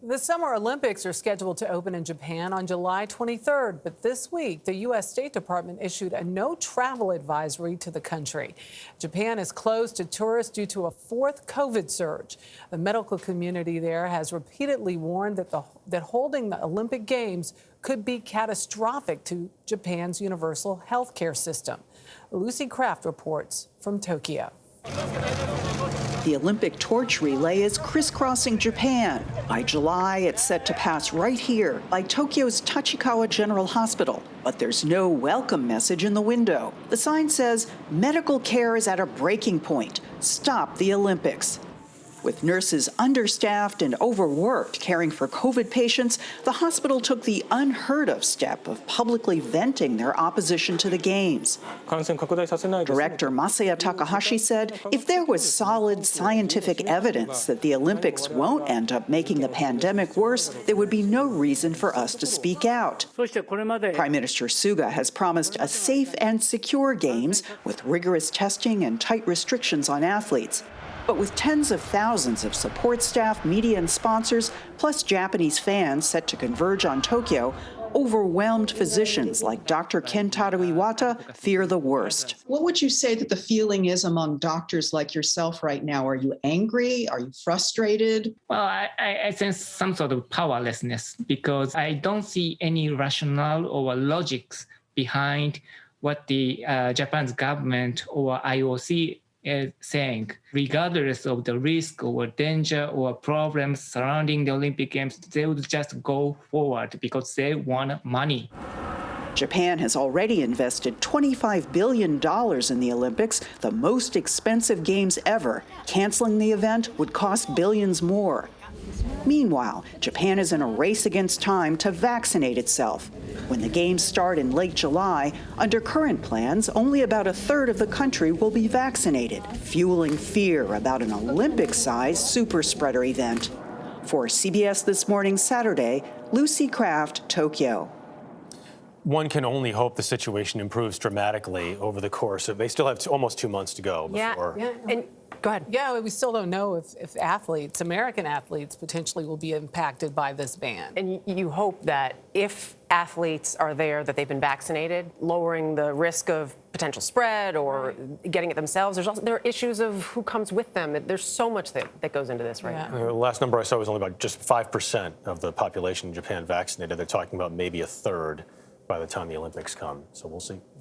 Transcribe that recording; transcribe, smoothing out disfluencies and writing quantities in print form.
The Summer Olympics are scheduled to open in Japan on July 23rd, but this week, the U.S. State Department issued a no travel advisory to the country. Japan is closed to tourists due to a fourth COVID surge. The medical community there has repeatedly warned that holding the Olympic Games could be catastrophic to Japan's universal health care system. Lucy Kraft reports from Tokyo. The Olympic torch relay is crisscrossing Japan. By July, it's set to pass right here by Tokyo's Tachikawa General Hospital. But there's no welcome message in the window. The sign says, medical care is at a breaking point. Stop the Olympics. With nurses understaffed and overworked caring for COVID patients, the hospital took the unheard of step of publicly venting their opposition to the Games. Director Masaya Takahashi said if there was solid scientific evidence that the Olympics won't end up making the pandemic worse, there would be no reason for us to speak out. Prime Minister Suga has promised a safe and secure Games with rigorous testing and tight restrictions on athletes. But with tens of thousands of support staff, media, and sponsors, plus Japanese fans set to converge on Tokyo, overwhelmed physicians like Dr. Kentaro Iwata fear the worst. What would you say that the feeling is among doctors like yourself right now? Are you angry? Are you frustrated? Well, I sense some sort of powerlessness because I don't see any rationale or logics behind what the Japan's government or IOC is saying. Regardless of the risk or danger or problems surrounding the Olympic Games, they would just go forward because they want money. Japan has already invested $25 billion in the Olympics, the most expensive games ever. Canceling the event would cost billions more. Meanwhile, Japan is in a race against time to vaccinate itself. When the Games start in late July, under current plans, only about a third of the country will be vaccinated, fueling fear about an Olympic-sized super spreader event. For CBS This Morning Saturday, Lucy Kraft, Tokyo. One can only hope the situation improves dramatically over the course of, they still have almost 2 months to go before. Yeah. And go ahead. Yeah, we still don't know if athletes, American athletes, potentially will be impacted by this ban. And you hope that if athletes are there, that they've been vaccinated, lowering the risk of potential spread or getting it themselves. There are issues of who comes with them. There's so much that goes into this right now. The last number I saw was only about just 5% of the population in Japan vaccinated. They're talking about maybe a third by the time the Olympics come. So we'll see.